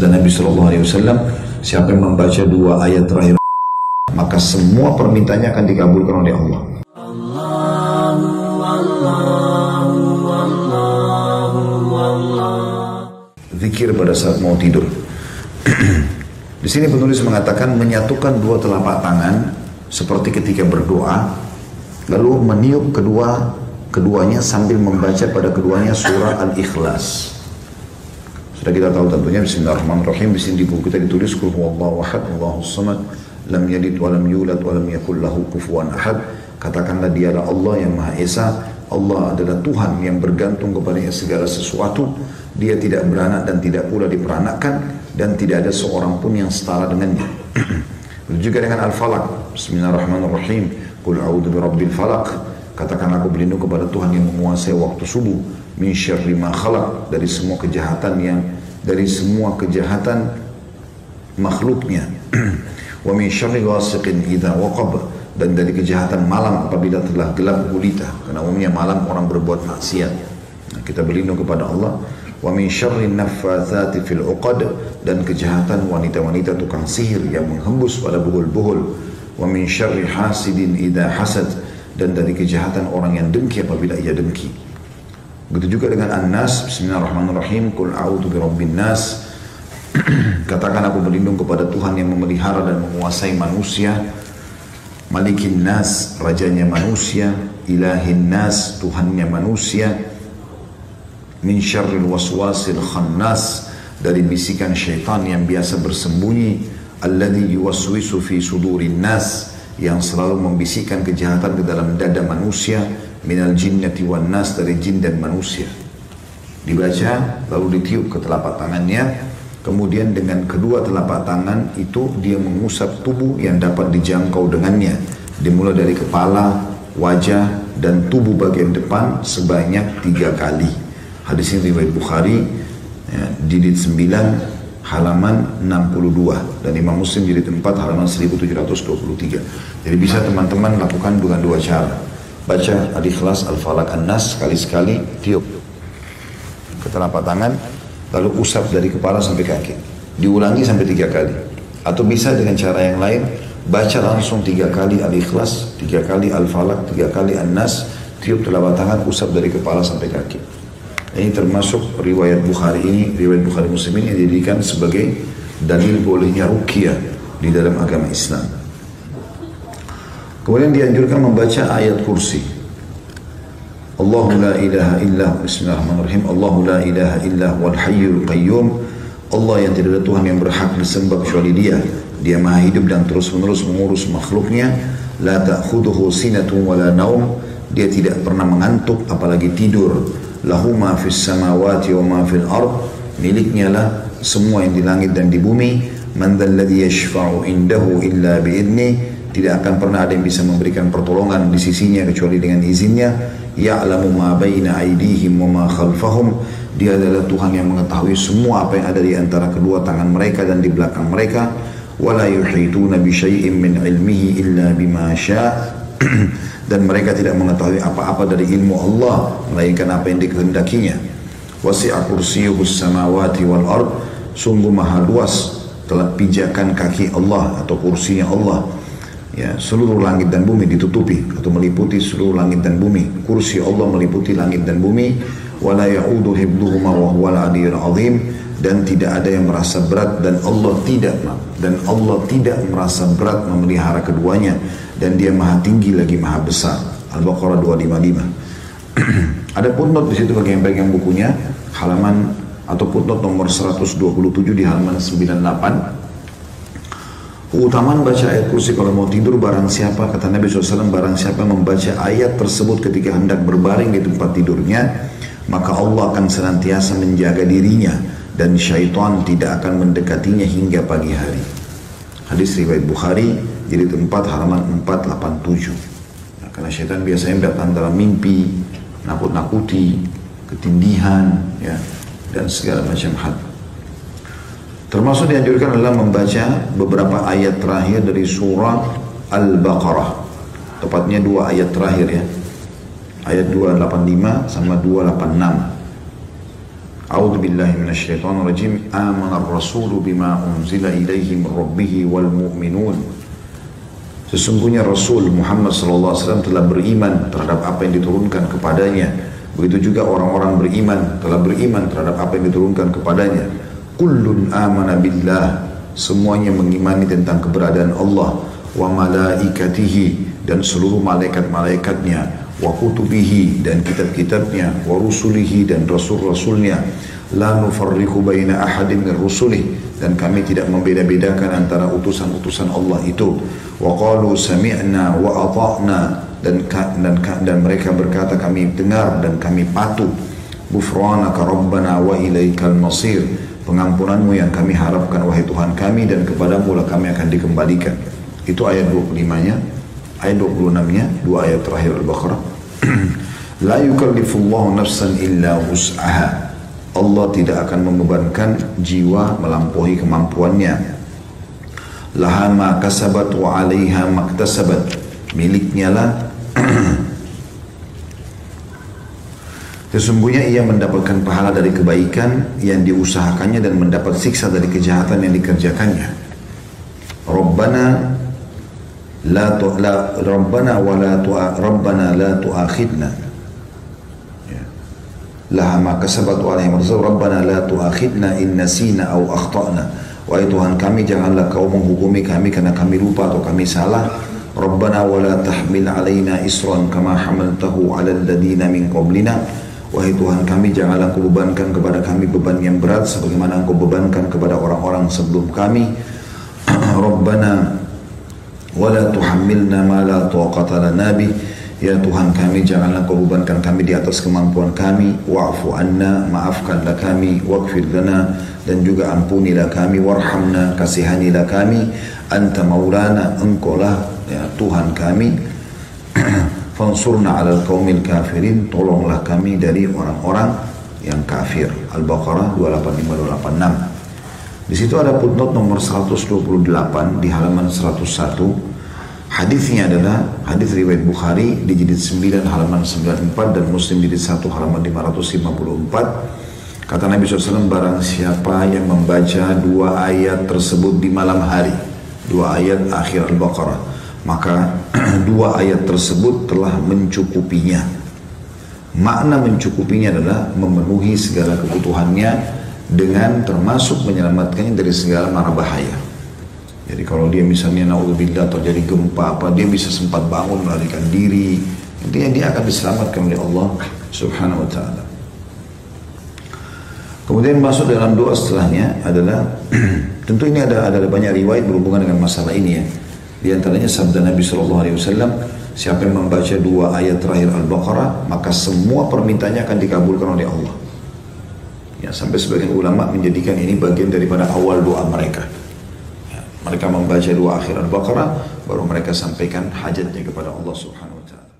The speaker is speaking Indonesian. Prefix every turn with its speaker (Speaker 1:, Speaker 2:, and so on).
Speaker 1: sabda Nabi SAW, siapa yang membaca 2 ayat terakhir maka semua permintaannya akan dikabulkan oleh Allah. Zikir pada saat mau tidur. Di sini penulis mengatakan menyatukan 2 telapak tangan seperti ketika berdoa, lalu meniup keduanya sambil membaca pada keduanya surah Al-Ikhlas. Sudah kita tahu tentunya Bismillahirrahmanirrahim. Di sini di buku kita ditulis Qul huwallahu ahad, Allahus samad, lam yalid wa lam yulad wa lam yakul lahu kufuwan ahad. Katakanlah dialah Allah yang Maha Esa. Allah adalah Tuhan yang bergantung kepadanya segala sesuatu. Dia tidak beranak dan tidak pula diperanakkan, dan tidak ada seorang pun yang setara dengannya. Begitu juga dengan Al-Falaq. Bismillahirrahmanirrahim. Qul a'udzu birabbil falaq. Katakan aku berlindung kepada Tuhan yang menguasai waktu subuh. Min syarri ma khalaq, dari semua kejahatan makhluknya. Wa min syarri ghasiqin idza waqab, dan dari kejahatan malam apabila telah gelap gulita, karena umumnya malam orang berbuat maksiat. Nah, kita berlindung kepada Allah. Wa min syarri naffatsati fil 'uqad, dan kejahatan wanita-wanita tukang sihir yang menghembus pada buhul-buhul. Wa min syarri hasidin idza hasad, dan dari kejahatan orang yang dengki apabila ia dengki. Begitu juga dengan An-Nas. Bismillahirrahmanirrahim. Qul a'udzu birabbin nas. Katakan aku berlindung kepada Tuhan yang memelihara dan menguasai manusia. Malikin nas, rajanya manusia. Ilahin nas, Tuhannya manusia. Min syarril waswasil khannas, dari bisikan syaitan yang biasa bersembunyi. Alladzi yuwaswisu fi sudurin nas, yang selalu membisikkan kejahatan ke dalam dada manusia. Minal jinnati wan nas, dari jin dan manusia. Dibaca lalu ditiup ke telapak tangannya, kemudian dengan kedua telapak tangan itu dia mengusap tubuh yang dapat dijangkau dengannya, dimulai dari kepala, wajah, dan tubuh bagian depan sebanyak 3 kali. Hadis ini riwayat Bukhari, ya, jilid 9 halaman 62, dan Imam Muslim jilid 4 halaman 1723. Jadi bisa teman-teman lakukan dengan 2 cara. Baca Al-Ikhlas, Al-Falaq, An-Nas sekali-sekali, tiup ke telapak tangan, lalu usap dari kepala sampai kaki. Diulangi sampai 3 kali. Atau bisa dengan cara yang lain, baca langsung 3 kali Al-Ikhlas, 3 kali Al-Falaq, 3 kali An-Nas, tiup telapak tangan, usap dari kepala sampai kaki. Ini termasuk riwayat Bukhari ini, riwayat Bukhari Muslim ini yang dijadikan sebagai dalil bolehnya ruqyah di dalam agama Islam. Kemudian dianjurkan membaca ayat kursi. Allahu la ilaha illa, bismillahirrahmanirrahim. Allahu la ilaha illa wal hayyul qayyum. Allah yang tidak ada Tuhan yang berhak disembah kecuali Dia. Dia Maha hidup dan terus-menerus mengurus makhluknya. La ta'khudhuhu sinatun wa la naum. Dia tidak pernah mengantuk apalagi tidur. Lahu ma fis samawati wa ma fil ard, miliknya lah semua yang di langit dan di bumi. Man dzal ladzi yashfa'u indahu illa bi idzni, tidak akan pernah ada yang bisa memberikan pertolongan di sisinya kecuali dengan izinnya. Ya'lamu ma baina aydihim wa ma khalfahum, dia adalah Tuhan yang mengetahui semua apa yang ada di antara kedua tangan mereka dan di belakang mereka. Wala yuhituna bi syai'in min ilmihi illa bima syaa', dan mereka tidak mengetahui apa-apa dari ilmu Allah melainkan apa yang dikehendakinya. Wasi'a kursiyyuhus samawati wal ard, sungguh maha luas telah pijakan kaki Allah atau kursinya Allah, ya, seluruh langit dan bumi ditutupi atau meliputi seluruh langit dan bumi. Kursi Allah meliputi langit dan bumi. Wala ya'udu hibduhuma wa huwal aliyyul azim, dan tidak ada yang merasa berat dan Allah tidak merasa berat memelihara keduanya, dan Dia maha tinggi lagi maha besar. Al-Baqarah 255. Ada footnote di situ bagi yang pegang bukunya, halaman atau footnote nomor 127 di halaman 98. Keutamaan baca ayat kursi kalau mau tidur, barang siapa, kata Nabi SAW, barang siapa membaca ayat tersebut ketika hendak berbaring di tempat tidurnya, maka Allah akan senantiasa menjaga dirinya dan syaitan tidak akan mendekatinya hingga pagi hari. Hadis riwayat Bukhari jilid 4 halaman 487. Nah, karena syaitan biasanya datang dalam mimpi, nakut-nakuti, ketindihan, ya, dan segala macam hal. Termasuk dianjurkan adalah membaca beberapa ayat terakhir dari surah Al-Baqarah. Tepatnya 2 ayat terakhir, ya. Ayat 285 sama 286. A'udzu billahi minasyaitonir rajim. Amanar rasulu bima unzila ilaihi min rabbih wal mu'minun. Sesungguhnya Rasul Muhammad SAW telah beriman terhadap apa yang diturunkan kepadanya. Begitu juga orang-orang beriman telah beriman terhadap apa yang diturunkan kepadanya. Kullun amana billah, semuanya mengimani tentang keberadaan Allah, wa malaikatihi, dan seluruh malaikat-malaikatnya, wa kutubihi, dan kitab-kitabnya, wa rusulihi, dan rasul-rasulnya, la nufarriqu baina ahadin min rusulih, dan kami tidak membeda-bedakan antara utusan-utusan Allah itu. Wa qalu sami'na wa ata'na, dan mereka berkata kami dengar dan kami patuh. Ghufranaka rabbana wa ilaikal masir, pengampunanmu yang kami harapkan wahai Tuhan kami, dan kepadamu lah kami akan dikembalikan. Itu ayat 25-nya. Ayat 26-nya, dua ayat terakhir Al-Baqarah. La yukallifullahu nafsan illa wus'aha, Allah tidak akan membebankan jiwa melampaui kemampuannya. Laha ma kasabat wa 'alaiha maktasabat, miliknya lah sesungguhnya ia mendapatkan pahala dari kebaikan yang diusahakannya dan mendapat siksa dari kejahatan yang dikerjakannya. Rabbana la tu'akhidna, laha ma kasabat wa 'alaiha maktasabat, Rabbana la tu'akhidna in nasina aw akhtana, wahai Tuhan kami janganlah kau menghukumi kami karena kami lupa atau kami salah. Rabbana wa la tahmil alaina isran kama hamaltahu ala alladhina min qablina, wahai Tuhan kami janganlah kau bebankan kepada kami beban yang berat sebagaimana engkau bebankan kepada orang-orang sebelum kami. Rabbana wa la tuhammilna ma la taqata lana bih, ya Tuhan kami janganlah kau bebankan kami di atas kemampuan kami. Wa'fu anna, maafkanlah kami. Waghfir lana, dan juga ampunilah kami. Warhamna, kasihanilah kami. Anta maulana, engkaulah ya Tuhan kami. Fansurna 'alal qaumil kafirin, tolonglah kami dari orang-orang yang kafir. Al-Baqarah 285-286. Di situ ada footnote nomor 128 di halaman 101. Hadisnya adalah hadis riwayat Bukhari di jilid 9 halaman 94 dan Muslim jilid 1 halaman 554. Kata Nabi SAW, barang siapa yang membaca dua ayat tersebut di malam hari, dua ayat akhir Al-Baqarah, maka dua ayat tersebut telah mencukupinya. Makna mencukupinya adalah memenuhi segala kebutuhannya dengan termasuk menyelamatkannya dari segala mara bahaya. Jadi kalau dia misalnya naudzubillah terjadi gempa apa, dia bisa sempat bangun melarikan diri, intinya dia akan diselamatkan oleh Allah Subhanahu wa taala. Kemudian masuk dalam doa setelahnya adalah tentu ini ada banyak riwayat berhubungan dengan masalah ini ya. Di antaranya sabda Nabi SAW, siapa yang membaca dua ayat terakhir Al-Baqarah maka semua permintaannya akan dikabulkan oleh Allah. Ya, sampai sebagian ulama menjadikan ini bagian daripada awal doa mereka. Mereka membaca dua akhir Al-Baqarah, baru mereka sampaikan hajatnya kepada Allah Subhanahu wa taala.